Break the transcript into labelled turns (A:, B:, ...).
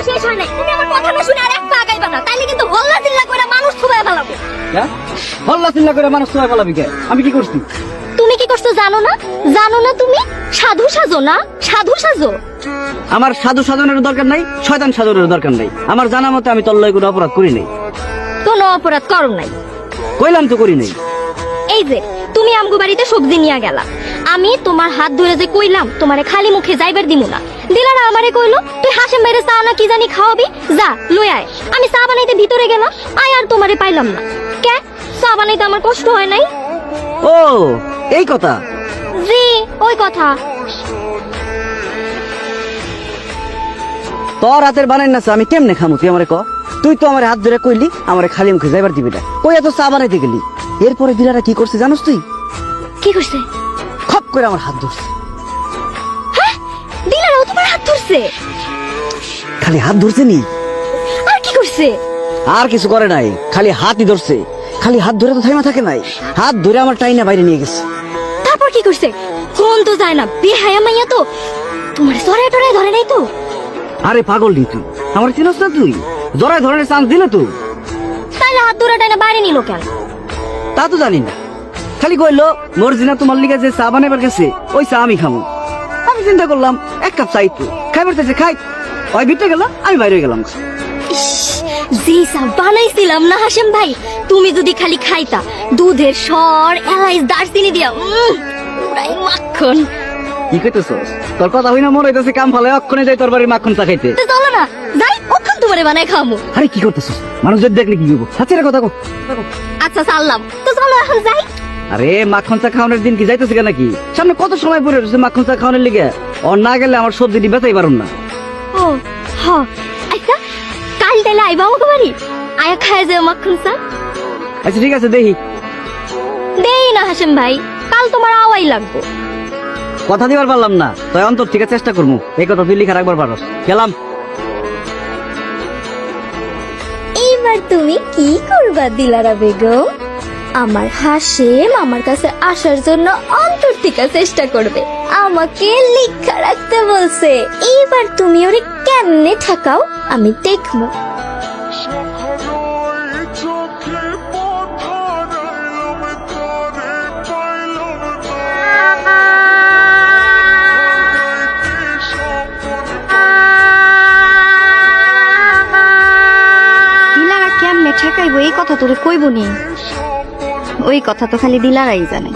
A: এখনো শেষ হয় নাই। তুমি আমার কথা না শুনে আর এক পা আগাইবা না, তাইলে কিন্তু হল্লা চিল্লা করে মানুষ থুবায় ফেলাবো।
B: হল্লা চিল্লা করে মানুষ তোমায় পালাবি কে? আমি কি করছি?
A: তুমি কি করছো জানো না? জানো না তুমি সাধু সাজো না, সাধু সাজো।
B: আমার সাধু সাধনের দরকার নাই, শয়তান সাধনের দরকার নাই। আমার জানা মতে আমি তোর লয় কোনো অপরাধ করি নাই।
A: কোনো অপরাধ করো নাই।
B: কইলাম তো করি নাই।
A: এই যে তুমি আমগো বাড়িতে সবজি নিয়ে গেলা, আমি তোমার হাত ধরে যে কইলাম তোমারে খালি মুখে যাইবার দিমু না, দিলারা আমারে কইলো তুই হাসেম বাইরে চা না কি জানি খাওয়াবি, যা লই আয়। আমি চা বানাইতে ভিতরে গেলাম, আয় আর তোমারে পাইলাম না। কে চা বানাইতে আমার কষ্ট হয় নাই?
B: ও এই কথা?
A: জি ওই কথা।
B: তোর হাতের বানাই না চা আমি কেমনে খামু তুই আমারে ক? তুই তো আমার হাত ধরে কইলি আমারে খালি মুখে যাইবার দিবি না, কই এত চা বানাইতে গেলি। এরপরে দিলারা কি করছে জানোস তুই?
A: কি করছে?
B: খপ করে আমার হাত ধরছে।
A: হ্যাঁ দিলারাও তোমার হাত ধরছে?
B: খালি হাত ধরছে নি,
A: আর কি করছে?
B: আর কিছু করে নাই, খালি হাতই ধরছে। খালি হাত ধরে তো থাইমা থাকে নাই, হাত ধরে আমার টাইনা বাইরে নিয়ে গেছে।
A: তারপর কি করছে? কোন তো যায় না, বেহায়া মাইয়া তো। তোমার সরে টরে ধরে নাই তো?
B: আরে পাগল নি তুই, আমার চিনস না তুই? জরায় ধরনের চান্স দিলে তুই?
A: তাইলে হাত ধরে টাইনা বাইরে নিল কেন?
B: তা তো জানি না, খালি কইলো মর্জিনা তোমার লিগে যে চা বানাইবার গেছে ওই চা আমি খামু। আমি চিন্তা করলাম এক কাপ চা একটু খাইবার চাইছে খাই, ওই ভিতরে গেল আমি বাইরে গেলাম।
A: ইস, যে চা বানাইছিলাম না হাসেম ভাই, তুমি যদি খালি খাইতা দুধের স্বর এলাইচ দারচিনি দিয়া পুরাই মাখন।
B: কি কইতেছস? তোর কথা হই না মনে হইতেছে কাম ভালো অক্ষণে যাই তোর বাড়ির মাখন চা খাইতে।
A: তো চলো না যাই, ওখান তোমারে বানাই খামু।
B: আরে কি করতেছস? মানুষ যদি দেখলে কি করবো? সাথে কথা কো।
A: আচ্ছা চাললাম তো, চলো এখন যাই।
B: আরে মাখন চা খাওয়ানোর দিন কি যাইতেছে কেন নাকি? সামনে কত সময় পরে রয়েছে মাখন চা খাওয়ানোর লিগে, ওর না গেলে আমার সবজি বেচাই পারুম না।
A: ও হ, আচ্ছা কাল তাইলে আইবা আমাকে বাড়ি, আয়া খায় যে মাখন চা।
B: আচ্ছা ঠিক আছে দেখি।
A: দেই না হাসেম ভাই, কাল তোমার আওয়াই লাগবো।
B: কথা দিবার পারলাম না, তাই অন্তর থেকে চেষ্টা করবো এই কথা তুই লিখা রাখবার পারস। গেলাম।
A: এইবার তুমি কি করবা দিলারা বেগম? আমার হাসেম আমার কাছে আসার জন্য অন্তর থেকে চেষ্টা করবে, আমাকে লিখা রাখতে বলছে। এইবার তুমি ওরে কেমনে ঠেকাও আমি দেখবো।
C: দিলারা কেমনে ঠেকাইবো এই কথা তোরে কইব নি, ওই কথা তো খালি দিলারাই জানে।